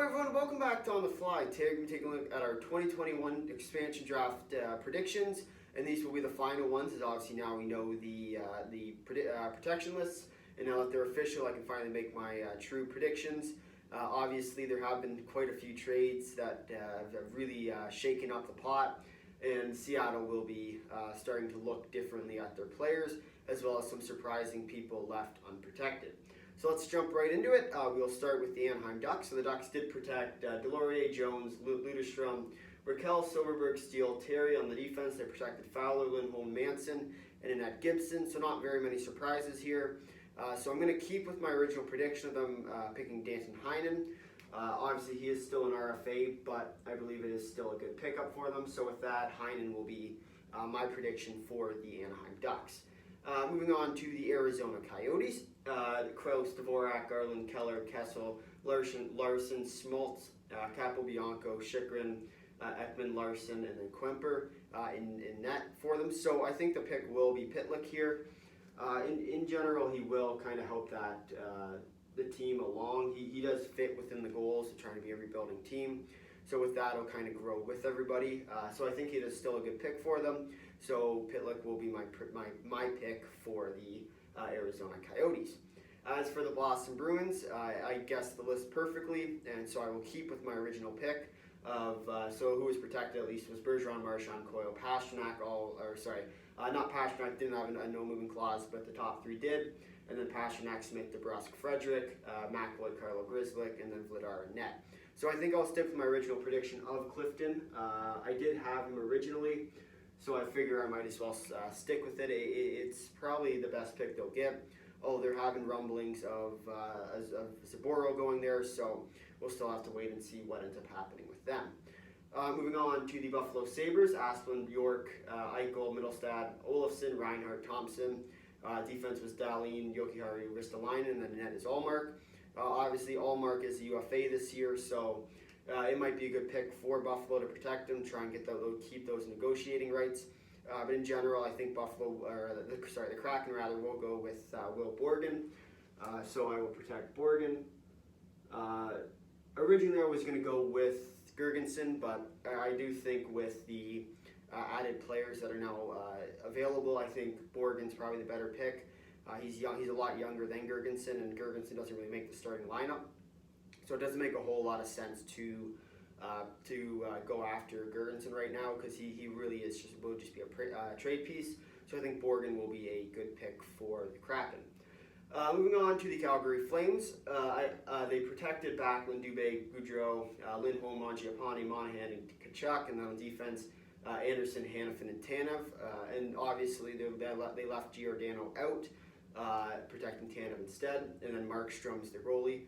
everyone, welcome back to On the Fly. Today we're going to be taking a look at our 2021 expansion draft predictions, and these will be the final ones, as obviously now we know the protection lists, and now that they're official, I can finally make my true predictions. Obviously, there have been quite a few trades that have really shaken up the pot, and Seattle will be starting to look differently at their players, as well as some surprising people left unprotected. So let's jump right into it. We'll start with the Anaheim Ducks. So the Ducks did protect Delorier, Jones, Luderstrom, Raquel, Silverberg, Steele, Terry on the defense. They protected Fowler, Lindholm, Manson, and Annette Gibson. So not very many surprises here. So I'm going to keep with my original prediction of them picking Danton Heinen. Obviously, he is still an RFA, but I believe it is still a good pickup for them. So with that, Heinen will be my prediction for the Anaheim Ducks. Moving on to the Arizona Coyotes. Kraus, Dvorak, Garland, Keller, Kessel, Larson, Smoltz, Capobianco, Chychrun, Ekman, Larson, and then Quemper in net for them. So I think the pick will be Pitlick here. In general, he will kind of help that the team along. He does fit within the goals of trying to be a rebuilding team. So with that, he'll kind of grow with everybody. So I think it is still a good pick for them. So Pitlick will be my pick for the Arizona Coyotes. As for the Boston Bruins, I guessed the list perfectly, and so I will keep with my original pick of so who was protected at least was Bergeron, Marchand, Coyle, Pastrnak. Not Pastrnak didn't have a no moving clause, but the top three did, and then Pastrnak, Smith, DeBrusk, Frederick, McAvoy, Carlo Grzelcyk, and then Vladar and net. So I think I'll stick with my original prediction of Clifton. I did have him originally, so I figure I might as well stick with it. It's probably the best pick they'll get. Oh, they're having rumblings of Saboro going there, so we'll still have to wait and see what ends up happening with them. Moving on to the Buffalo Sabres, Asplund, York, Eichel, Middlestad, Olofsson, Reinhart, Thompson. Defense was Dahlin, Jokiharju, Ristolainen, and then net is Allmark. Obviously, Allmark is a UFA this year, so it might be a good pick for Buffalo to protect him, try and keep those negotiating rights. But in general, I think the Kraken will go with Will Borgen. So I will protect Borgen. Originally, I was going to go with Girgensson, but I do think with the added players that are now available, I think Borgen's probably the better pick. He's young. He's a lot younger than Girgensson, and Girgensson doesn't really make the starting lineup. So it doesn't make a whole lot of sense to go after Girgensson right now because he really will just be a trade piece. So I think Borgen will be a good pick for the Kraken. Moving on to the Calgary Flames, they protected Backlund, Dubé, Goudreau, Lindholm, Mangiapane, Monahan, and Tkachuk, and then on defense, Anderson, Hanifin, and Tanev. And obviously they left Giordano out, protecting Tanev instead, and then Markstrom's the goalie.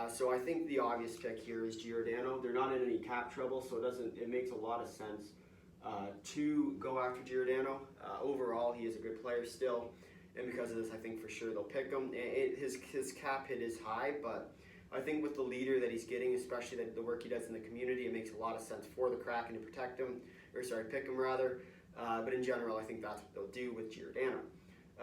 So I think the obvious pick here is Giordano. They're not in any cap trouble, so it makes a lot of sense to go after Giordano. Overall, he is a good player still, and because of this, I think for sure they'll pick him. His cap hit is high, but I think with the leader that he's getting, especially the work he does in the community, it makes a lot of sense for the Kraken to pick him rather. But in general, I think that's what they'll do with Giordano.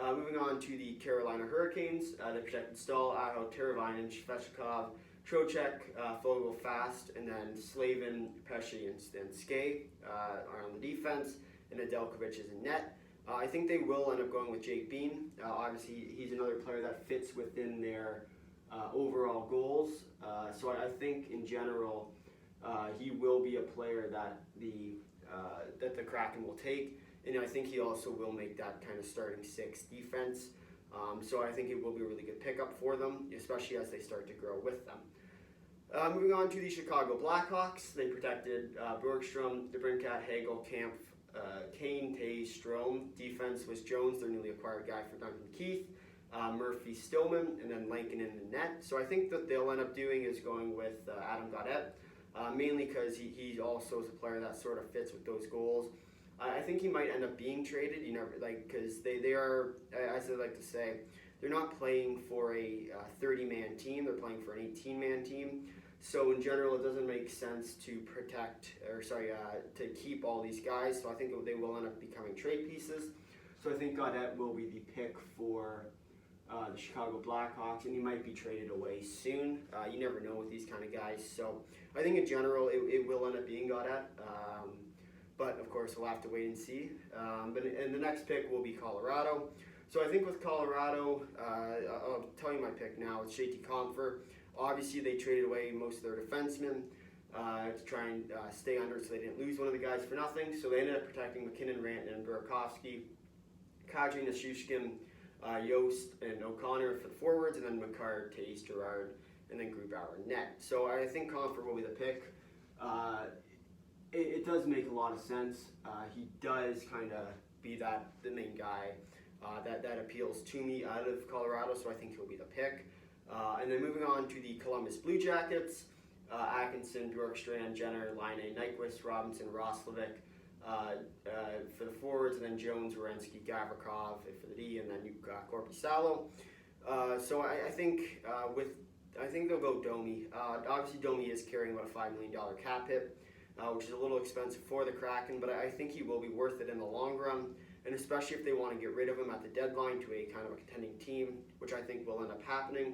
Moving on to the Carolina Hurricanes, they protected Stahl, Aho, Teravainen, Svechnikov, Trocheck, Fogle, Fast, and then Slavin, Pesce, and Skay are on the defense, and Nedeljkovic is in net. I think they will end up going with Jake Bean. Obviously, he's another player that fits within their overall goals. So I think in general, he will be a player that the Kraken will take. And I think he also will make that kind of starting six defense. So I think it will be a really good pickup for them, especially as they start to grow with them. Moving on to the Chicago Blackhawks, they protected Bjorkstrom, DeBrincat, Hagel, Kampf, Kane, Tays, Strome. Defense was Jones, their newly acquired guy for Duncan Keith, Murphy, Stillman, and then Lankin in the net. So I think that they'll end up doing is going with Adam Gaudette, mainly because he also is a player that sort of fits with those goals. I think he might end up being traded, because they are, as I like to say, they're not playing for a 30-man team, they're playing for an 18-man team. So in general, it doesn't make sense to to keep all these guys. So I think they will end up becoming trade pieces. So I think Gaudette will be the pick for the Chicago Blackhawks, and he might be traded away soon. You never know with these kind of guys. So I think in general it will end up being got at. But of course we'll have to wait and see. And the next pick will be Colorado. So I think with Colorado, I'll tell you my pick now. It's JT Compher. Obviously they traded away most of their defensemen to try and stay under, so they didn't lose one of the guys for nothing. So they ended up protecting McKinnon, Rantanen, and Burakovsky, Kadri, Nichushkin, Yost, and O'Connor for the forwards, and then McCarr, Taze, Gerard, and then Grubauer net. So I think Compher will be the pick. It does make a lot of sense. He does kind of be the main guy that appeals to me out of Colorado, so I think he'll be the pick. And then moving on to the Columbus Blue Jackets, Atkinson, Bjorkstrand, Jenner, Laine, Nyquist, Robinson, Roslovic for the forwards, and then Jones, Werenski, Gavrikov for the D, and then you've got Korpisalo. So I think they'll go Domi. Obviously, Domi is carrying about a $5 million cap hit, which is a little expensive for the Kraken, but I think he will be worth it in the long run, and especially if they want to get rid of him at the deadline to a kind of a contending team, which I think will end up happening.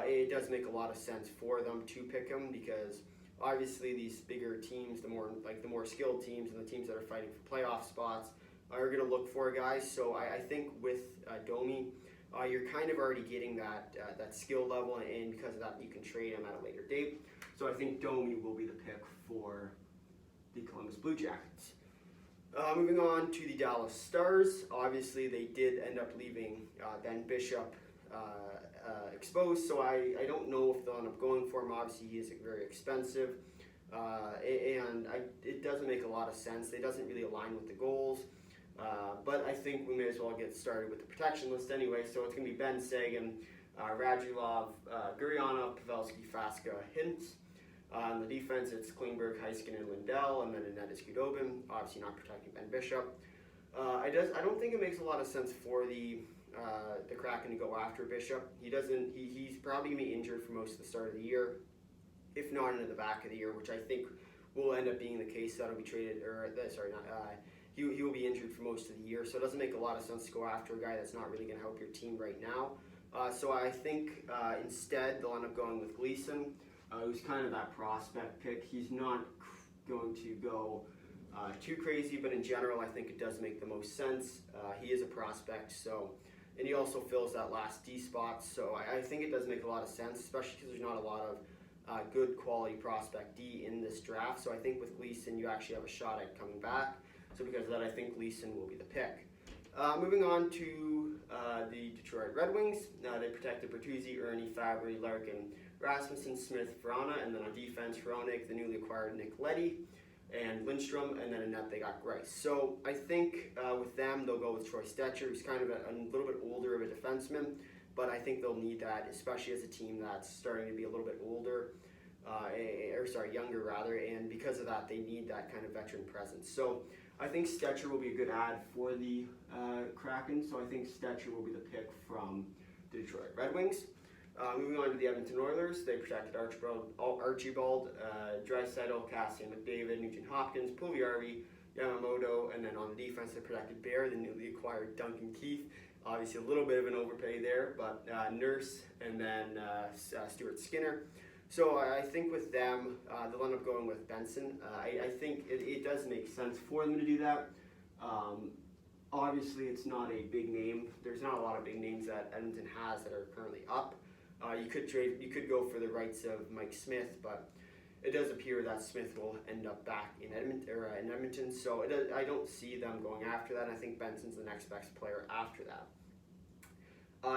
It does make a lot of sense for them to pick him, because obviously these bigger teams, the more skilled teams and the teams that are fighting for playoff spots are going to look for guys. So I think with Domi, you're kind of already getting that skill level, and because of that you can trade him at a later date. So I think Domi will be the pick for the Columbus Blue Jackets. Moving on to the Dallas Stars. Obviously they did end up leaving Ben Bishop exposed, so I don't know if they'll end up going for him. Obviously he is very expensive, and it doesn't make a lot of sense. It doesn't really align with the goals, but I think we may as well get started with the protection list anyway. So it's going to be Ben Sagan, Radulov, Gurianov, Pavelski, Faska, Hintz. On the defense, it's Klingberg, Heiskanen, Lindell, and then in net is Khudobin, obviously not protecting Ben Bishop. I don't think it makes a lot of sense for the Kraken to go after Bishop. He's probably going to be injured for most of the start of the year, if not into the back of the year, which I think will end up being the case. That'll be traded, he will be injured for most of the year, so it doesn't make a lot of sense to go after a guy that's not really going to help your team right now. So I think instead they'll end up going with Gleason, who's kind of that prospect pick. He's not going to go too crazy, but in general I think it does make the most sense. He is a prospect, and he also fills that last D spot, so I think it does make a lot of sense, especially because there's not a lot of good quality prospect D in this draft. So I think with Gleason you actually have a shot at coming back. So because of that, I think Gleason will be the pick. Moving on to the Detroit Red Wings. They protected Bertuzzi, Ernie, Fabry, Larkin, Rasmussen, Smith, Verana, and then on defense, Hronik, the newly acquired Nick Leddy, and Lindstrom, and then in net they got Grice. So I think with them they'll go with Troy Stecher, who's kind of a little bit older of a defenseman, but I think they'll need that, especially as a team that's starting to be a little bit older, younger rather, and because of that they need that kind of veteran presence. So I think Stecher will be a good add for the Kraken, so I think Stecher will be the pick from the Detroit Red Wings. Moving on to the Edmonton Oilers, they protected Archibald, Draisaitl, Cassian, McDavid, Nugent Hopkins, Puljujarvi, Yamamoto, and then on the defense they protected Bear, the newly acquired Duncan Keith. Obviously a little bit of an overpay there, but Nurse, and then Stuart Skinner. So I think with them, they'll end up going with Benson. I think it does make sense for them to do that. Obviously, it's not a big name. There's not a lot of big names that Edmonton has that are currently up. You could go for the rights of Mike Smith, but it does appear that Smith will end up back in Edmonton. So I don't see them going after that. And I think Benson's the next best player after that.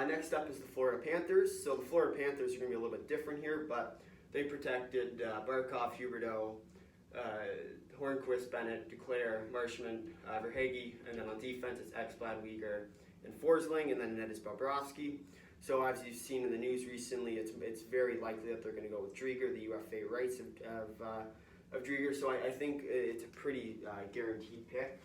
Next up is the Florida Panthers. So the Florida Panthers are going to be a little bit different here, but they protected Barkov, Huberdeau, Hornquist, Bennett, Duclair, Marshman, Verhaeghe, and then on defense it's Ekblad, Weegar, and Forsling, and then net is Bobrovsky. So as you've seen in the news recently, it's very likely that they're going to go with Driedger, the UFA rights of Driedger. So I think it's a pretty guaranteed pick.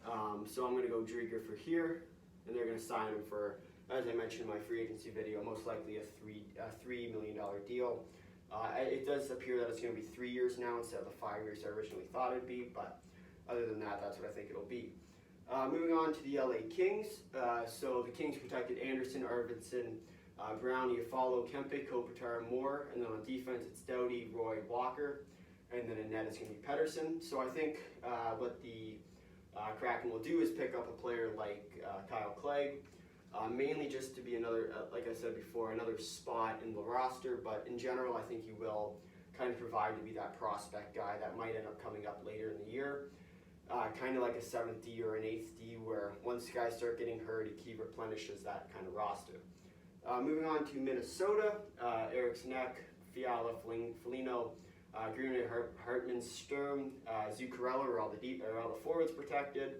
So I'm going to go Driedger for here, and they're going to sign him for, as I mentioned in my free agency video, most likely a $3 million deal. It does appear that it's going to be 3 years now instead of the 5 years I originally thought it'd be, but other than that, that's what I think it'll be. Moving on to the LA Kings. So the Kings protected Anderson, Arvidsson, Brownie, Afalo, Kempe, Kopitar, Moore, and then on defense it's Doughty, Roy, Walker, and then in net it's going to be Pedersen. So I think what the Kraken will do is pick up a player like Kyle Clegg, mainly just to be another, like I said before, another spot in the roster, but in general I think he will kind of provide to be that prospect guy that might end up coming up later in the year. Kind of like a 7th D or an 8th D, where once guys start getting hurt, he replenishes that kind of roster. Moving on to Minnesota, Eriksson, Fiala, Foligno, Green, Hartman, Sturm, Zuccarello are all the forwards protected,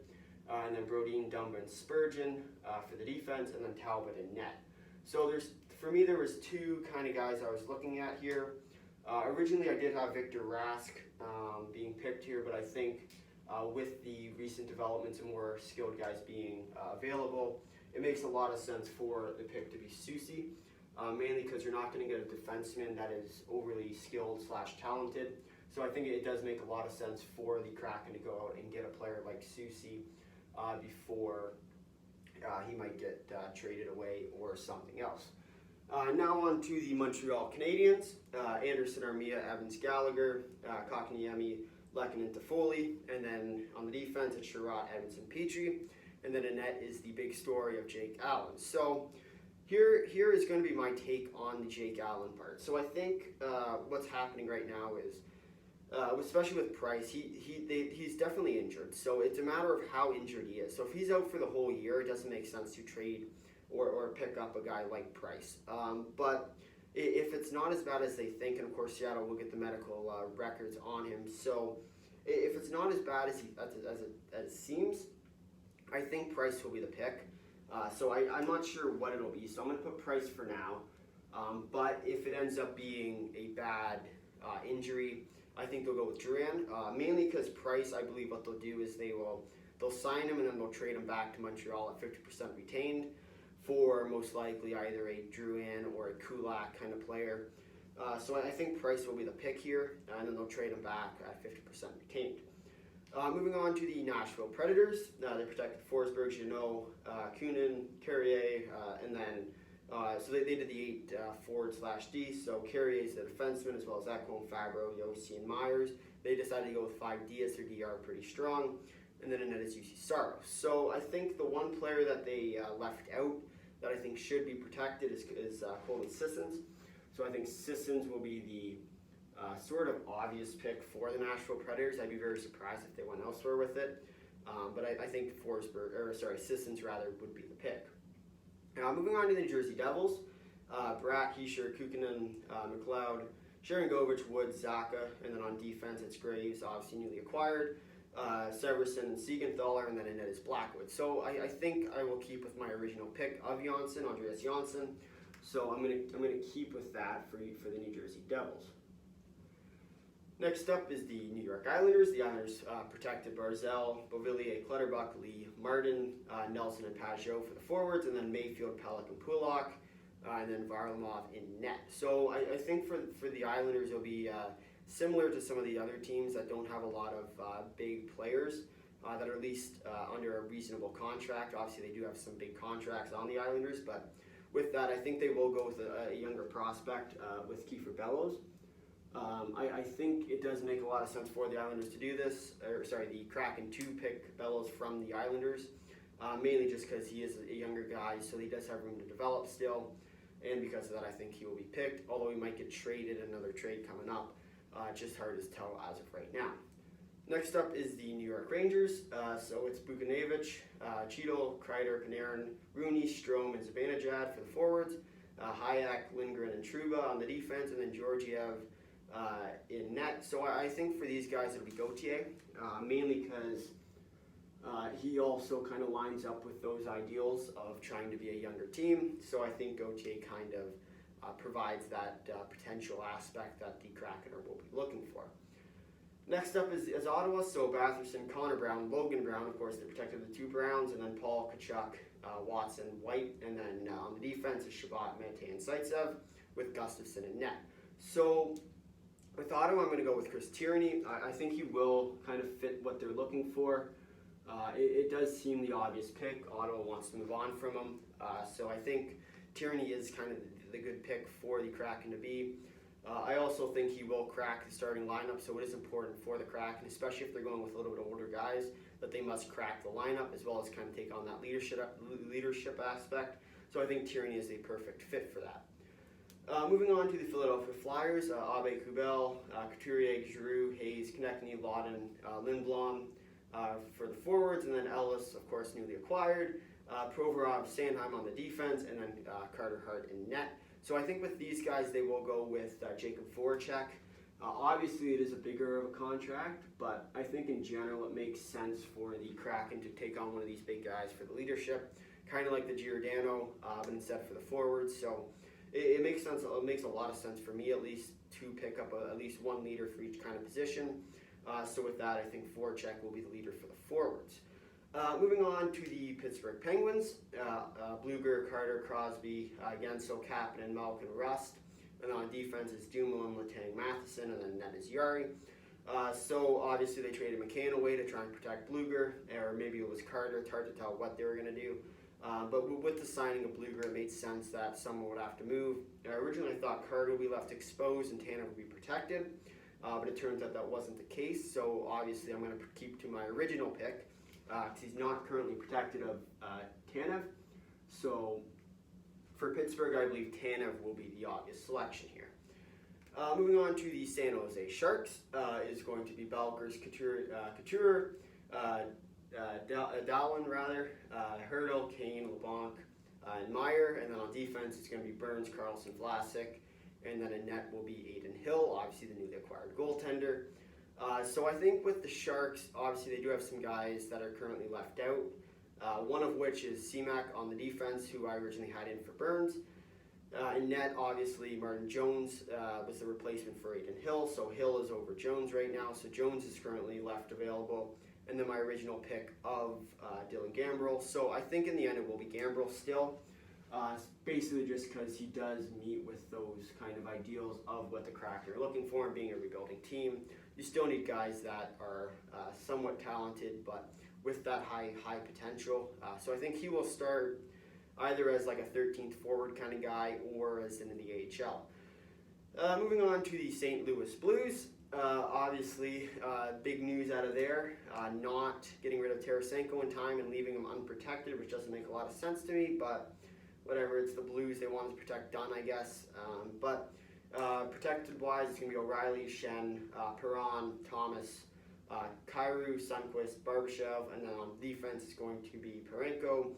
and then Brodin, Dumba, and Spurgeon for the defense, and then Talbot and net. So for me there was two kind of guys I was looking at here. Originally I did have Victor Rask being picked here, but I think with the recent developments and more skilled guys being available, it makes a lot of sense for the pick to be Soucy, mainly because you're not going to get a defenseman that is overly skilled / talented. So I think it does make a lot of sense for the Kraken to go out and get a player like Soucy before he might get traded away or something else. Now on to the Montreal Canadiens. Anderson, Armia, Evans, Gallagher, Kotkaniemi, Lehkonen, Toffoli, and then on the defense it's Sherratt, Edmondson, Petrie, and then in net is the big story of Jake Allen. So here is going to be my take on the Jake Allen part. So I think what's happening right now is, especially with Price, he's definitely injured. So it's a matter of how injured he is. So if he's out for the whole year, it doesn't make sense to trade or pick up a guy like Price. But if it's not as bad as they think, and of course Seattle will get the medical records on him, so if it's not as bad as it seems, I think Price will be the pick. So I'm not sure what it'll be, so I'm going to put Price for now. But if it ends up being a bad injury, I think they'll go with Drouin, mainly because Price, I believe what they'll do is they'll sign him and then they'll trade him back to Montreal at 50% retained for most likely either a Drouin or a Kulak kind of player. So I think Price will be the pick here, and then they'll trade him back at 50% retained. Moving on to the Nashville Predators, they protected Forsberg, Jeannot, Kunin, Carrier, and then so they did the 8 forward/D. So Carrier is the defenseman, as well as Ekholm, Fabro, Yossi, and Myers. They decided to go with 5D as their DR pretty strong, and then in net is UC Saros. So I think the one player that they left out that I think should be protected is Colton Sissons. So I think Sissons will be the sort of obvious pick for the Nashville Predators. I'd be very surprised if they went elsewhere with it. But I think Sissons rather would be the pick. Moving on to the New Jersey Devils, Bratt, Hischier, Kukkonen, McLeod, Sharangovich, Woods, Zaka, and then on defense it's Graves, obviously newly acquired, Severson and Siegenthaler, and then in net is Blackwood. So I think I will keep with my original pick of Janssen, Andreas Janssen. So I'm gonna keep with that for the New Jersey Devils. Next up is the New York Islanders. The Islanders protected Barzal, Beauvillier, Clutterbuck, Lee, Martin, Nelson, and Pajot for the forwards, and then Mayfield, Pelech, and Pulak, and then Varlamov in net. So I think for the Islanders it'll be similar to some of the other teams that don't have a lot of big players that are at least under a reasonable contract. Obviously they do have some big contracts on the Islanders, but with that I think they will go with a younger prospect with Kiefer Bellows. I think it does make a lot of sense for the Islanders to do this, the Kraken to pick Bellows from the Islanders, mainly just because he is a younger guy, so he does have room to develop still, and because of that I think he will be picked, although he might get traded, another trade coming up, just hard to tell as of right now. Next up is the New York Rangers, so it's Buchnevich, Cheadle, Kreider, Panarin, Rooney, Strome, and Zibanejad for the forwards, Hayek, Lindgren, and Trouba on the defense, and then Georgiev in net. So I think for these guys it'll be Gauthier, mainly because he also kind of lines up with those ideals of trying to be a younger team. So I think Gauthier kind of provides that potential aspect that the Kraken will be looking for. Next up is Ottawa, so Batherson, Connor Brown, Logan Brown, of course they protected the 2 Browns, and then Paul, Kachuk, Watson, White, and then on the defense is Shabbat, Mete, and Zaitsev with Gustafsson in net. So with Ottawa, I'm going to go with Chris Tierney. I think he will kind of fit what they're looking for. it does seem the obvious pick. Ottawa wants to move on from him, so I think Tierney is kind of the good pick for the Kraken to be. I also think he will crack the starting lineup, so it is important for the Kraken, especially if they're going with a little bit older guys, that they must crack the lineup as well as kind of take on that leadership aspect. So I think Tierney is a perfect fit for that. Moving on to the Philadelphia Flyers, Abe Kubel, Couturier, Giroux, Hayes, Konechny, Lawton, Lindblom for the forwards, and then Ellis, of course, newly acquired, Provorov, Sanheim on the defense, and then Carter Hart in net. So I think with these guys, they will go with Jacob Voracek. Obviously, it is a bigger of a contract, but I think in general it makes sense for the Kraken to take on one of these big guys for the leadership, kind of like the Giordano, but instead for the forwards. So it makes sense. It makes a lot of sense for me, at least, to pick up at least one leader for each kind of position. So with that, I think Voracek will be the leader for the forwards. Moving on to the Pittsburgh Penguins, Blueger, Carter, Crosby, Gensel, Kapanen, Malkin, Rust. And then on defense is Dumoulin, Letang, Matheson, and then net is Yari. So obviously they traded McCann away to try and protect Blueger, or maybe it was Carter. It's hard to tell what they were going to do. But with the signing of Blueger, it made sense that someone would have to move. Originally I thought Carter would be left exposed and Tanev would be protected, but it turns out that wasn't the case. So obviously I'm going to keep to my original pick, because he's not currently protected of Tanev. So for Pittsburgh, I believe Tanev will be the obvious selection here. Moving on to the San Jose Sharks, is going to be Balkers, Couture, Dallin, Hurdle, Kane, LeBlanc, and Meyer. And then on defense, it's going to be Burns, Carlson, Vlasic. And then in net will be Adin Hill, obviously the newly acquired goaltender. So I think with the Sharks, obviously they do have some guys that are currently left out. One of which is Seamak on the defense, who I originally had in for Burns. In net, obviously, Martin Jones was the replacement for Adin Hill, so Hill is over Jones right now, so Jones is currently left available. And then my original pick of Dylan Gambrell. So I think in the end it will be Gambrell still, basically just because he does meet with those kind of ideals of what the Kraken are looking for and being a rebuilding team. You still need guys that are somewhat talented, but with that high potential. So I think he will start either as like a 13th forward kind of guy or as in the AHL. Moving on to the St. Louis Blues. Obviously, big news out of there. Not getting rid of Tarasenko in time and leaving him unprotected, which doesn't make a lot of sense to me, but whatever, it's the Blues. They wanted to protect Dunn, I guess. But protected-wise, it's going to be O'Reilly, Shen, Perron, Thomas, Kyrou, Sundqvist, Barbashev, and then on defense it's going to be Parenko,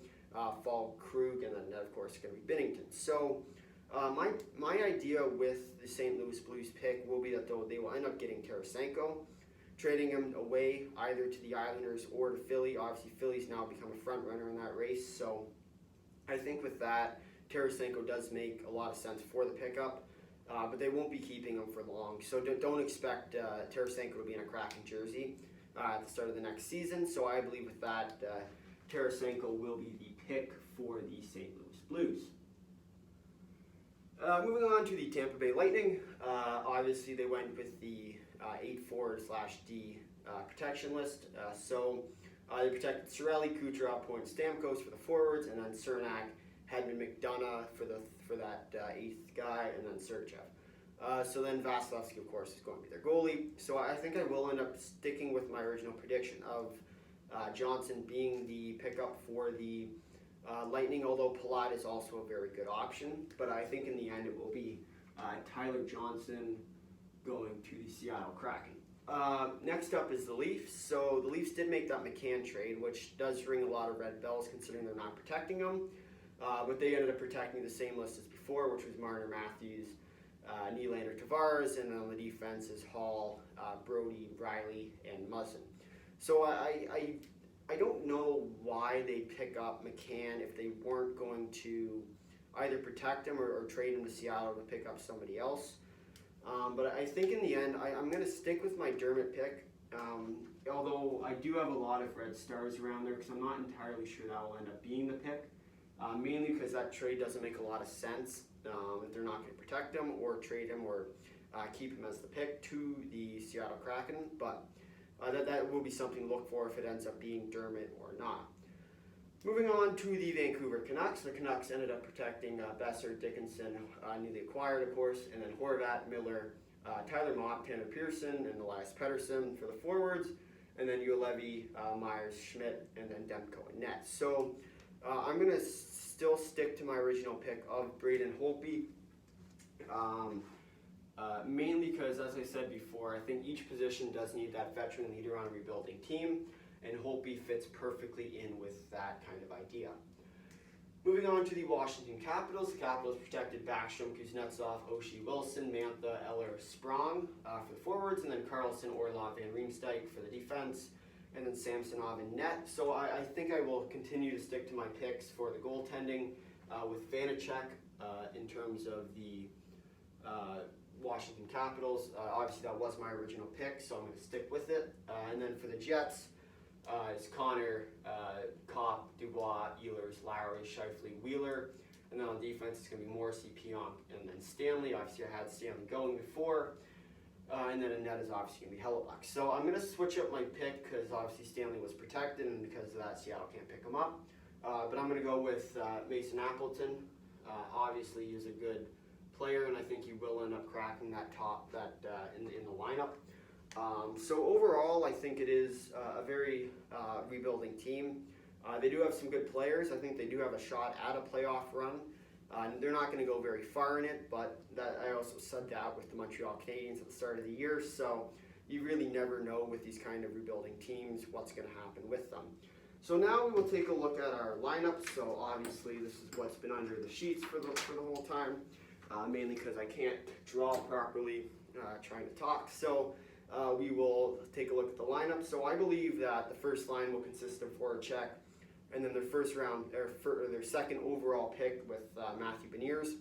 Falk, Krug, and then of course it's going to be Binnington. So my idea with the St. Louis Blues pick will be that they will end up getting Tarasenko, trading him away either to the Islanders or to Philly. Obviously Philly's now become a front runner in that race, so I think with that, Tarasenko does make a lot of sense for the pickup. But they won't be keeping him for long. So don't expect Tarasenko to be in a Kraken jersey at the start of the next season. So I believe with that, Tarasenko will be the pick for the St. Louis Blues. Moving on to the Tampa Bay Lightning. Obviously, they went with the 8-4/D protection list. So they protected Cirelli, Kucherov, Point, Stamkos for the forwards, and then Cernak, Hedman, McDonough for that eighth guy, and then Sergachev. So then Vasilevsky, of course, is going to be their goalie. So I think I will end up sticking with my original prediction of Johnson being the pickup for the Lightning, although Palat is also a very good option. But I think in the end it will be Tyler Johnson going to the Seattle Kraken. Next up is the Leafs. So the Leafs did make that McCann trade, which does ring a lot of red bells considering they're not protecting him. But they ended up protecting the same list as before, which was Marner, Matthews, Nylander, Tavares, and then on the defense is Hall, Brody, Riley, and Muzzin. So I don't know why they pick up McCann if they weren't going to either protect him or trade him to Seattle to pick up somebody else. But I think in the end, I'm going to stick with my Dermott pick. Although I do have a lot of red stars around there because I'm not entirely sure that will end up being the pick. Mainly because that trade doesn't make a lot of sense if they're not going to protect him or trade him or keep him as the pick to the Seattle Kraken. But that will be something to look for if it ends up being Dermott or not. Moving on to the Vancouver Canucks. The Canucks ended up protecting Besser, Dickinson, newly acquired, of course, and then Horvat, Miller, Tyler Mott, Tanner Pearson, and Elias Pettersson for the forwards, and then Ulevi, Myers, Schmidt, and then Demko and net. So I'm going to still stick to my original pick of Braden Holtby, mainly because, as I said before, I think each position does need that veteran leader on a rebuilding team, and Holtby fits perfectly in with that kind of idea. Moving on to the Washington Capitals. The Capitals protected Backstrom, Kuznetsov, Oshie Wilson, Mantha, Eller, Sprong for the forwards, and then Carlson, Orlov, Van Riemsdyk for the defense, and then Samsonov in net. So I think I will continue to stick to my picks for the goaltending with Vanacek in terms of the Washington Capitals. Obviously that was my original pick, so I'm going to stick with it. And then for the Jets, it's Connor, Kopp, Dubois, Ehlers, Lowry, Scheifele, Wheeler. And then on defense, it's going to be Morrissey, Pionk, and then Stanley. Obviously, I had Stanley going before. And then in net is obviously going to be Hellebuyck. So I'm going to switch up my pick because obviously Stanley was protected, and because of that, Seattle can't pick him up. But I'm going to go with Mason Appleton. Obviously, he's a good player, and I think he will end up cracking that in the lineup. So overall, I think it is a very rebuilding team. They do have some good players. I think they do have a shot at a playoff run. They're not going to go very far in it, but I also said that with the Montreal Canadiens at the start of the year. So you really never know with these kind of rebuilding teams what's going to happen with them. So now we will take a look at our lineup. So obviously this is what's been under the sheets for the whole time, mainly because I can't draw properly trying to talk. So we will take a look at the lineup. So I believe that the first line will consist of Voracek, and then their their second overall pick with Matthew Beniers.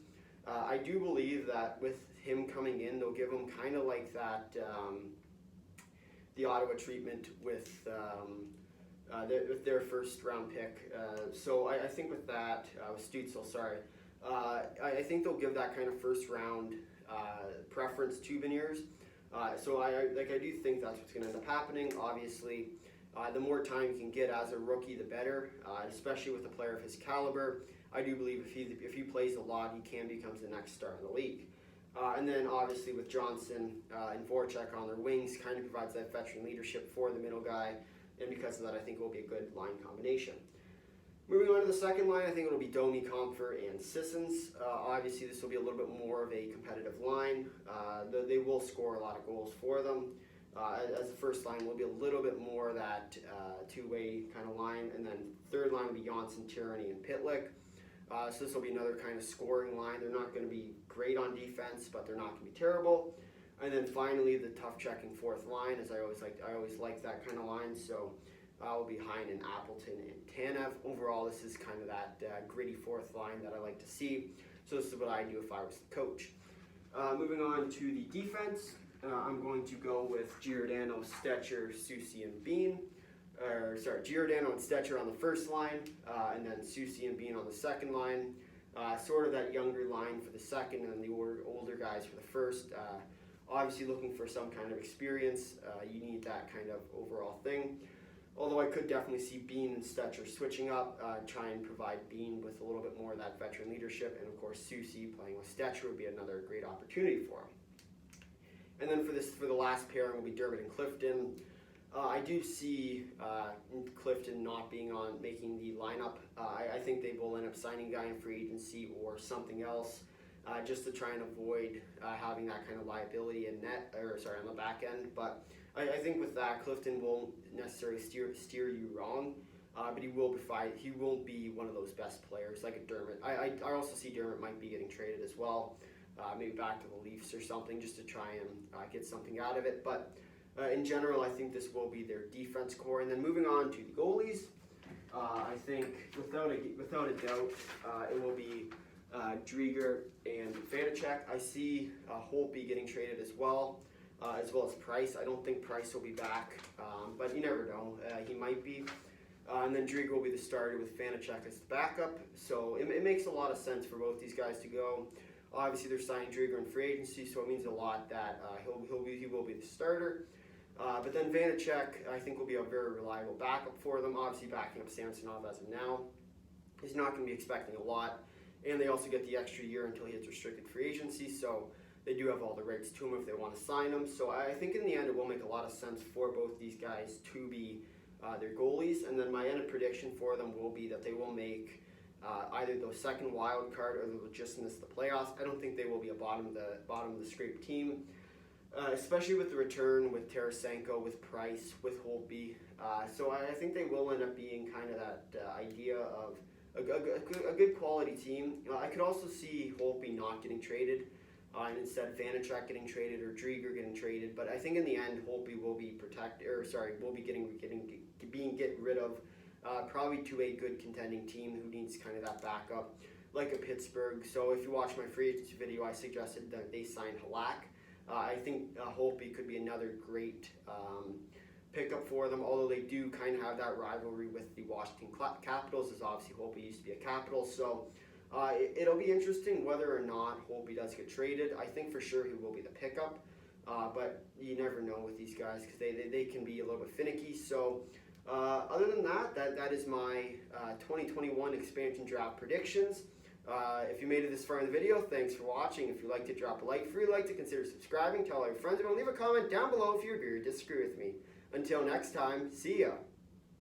I do believe that with him coming in, they'll give him kind of like that the Ottawa treatment with their first round pick. So I think with that, with Stützle, sorry, I think they'll give that kind of first round preference to Beniers. So I do think that's what's going to end up happening. Obviously, the more time you can get as a rookie, the better, especially with a player of his caliber. I do believe if he plays a lot, he can become the next star in the league. And then obviously with Johnson and Voracek on their wings, kind of provides that veteran leadership for the middle guy, and because of that, I think it will be a good line combination. Moving on to the second line, I think it'll be Domi, Comfer, and Sissons. Obviously, this will be a little bit more of a competitive line. They will score a lot of goals for them. As the first line, will be a little bit more that two-way kind of line. And then third line will be Johnson, Tyranny, and Pitlick. So this will be another kind of scoring line. They're not going to be great on defense, but they're not going to be terrible. And then finally, the tough checking fourth line, as I always like that kind of line. So will be Heinen, Appleton, and Tanev. Overall, this is kind of that gritty fourth line that I like to see. So this is what I do if I was the coach. Moving on to the defense, I'm going to go with Giordano, Stetcher, Soucy, and Bean. Giordano and Stetcher on the first line, and then Soucy and Bean on the second line. Sort of that younger line for the second, and then the older guys for the first. Obviously looking for some kind of experience. You need that kind of overall thing. Although I could definitely see Bean and Stetcher switching up, try and provide Bean with a little bit more of that veteran leadership, and of course Soucy playing with Stetcher would be another great opportunity for him. And then for the last pairing will be Dermott and Clifton. I do see Clifton not making the lineup. I think they will end up signing a guy in free agency or something else, just to try and avoid having that kind of liability on the back end. But I think with that, Clifton won't necessarily steer you wrong, but he won't be one of those best players like a Dermott. I also see Dermott might be getting traded as well, maybe back to the Leafs or something, just to try and get something out of it. But in general, I think this will be their defense core. And then moving on to the goalies, I think without a doubt, it will be Drieger and Vanacek. I see Holtby getting traded as well as Price. I don't think Price will be back, but you never know. He might be. And then Drieger will be the starter with Vanacek as the backup. So it makes a lot of sense for both these guys to go. Obviously, they're signing Drieger in free agency, so it means a lot that he will be the starter. But then Vanacek, I think, will be a very reliable backup for them. Obviously, backing up Samsonov as of now. He's not going to be expecting a lot. And they also get the extra year until he hits restricted free agency. So they do have all the rights to him if they want to sign him. So I think in the end it will make a lot of sense for both these guys to be their goalies. And then my end of prediction for them will be that they will make either the second wild card or they'll just miss the playoffs. I don't think they will be a bottom of the scrape team. Especially with the return with Tarasenko, with Price, with Holtby. So I think they will end up being kind of that idea of a good quality team. I could also see Holtby not getting traded, and instead Vanacek getting traded or Drieger getting traded. But I think in the end Holtby will be being get rid of, probably to a good contending team who needs kind of that backup, like a Pittsburgh. So if you watch my free agency video, I suggested that they sign Halak. I think Holtby could be another great pickup for them, although they do kind of have that rivalry with the Washington Capitals, as obviously Holtby used to be a Capital. So it'll be interesting whether or not Holtby does get traded. I think for sure he will be the pickup, but you never know with these guys because they can be a little bit finicky. So other than that is my 2021 expansion draft predictions. If you made it this far in the video, thanks for watching. If you liked it, drop a like. If you liked it, consider subscribing. Tell all your friends about it. Leave a comment down below if you agree or disagree with me. Until next time, see ya.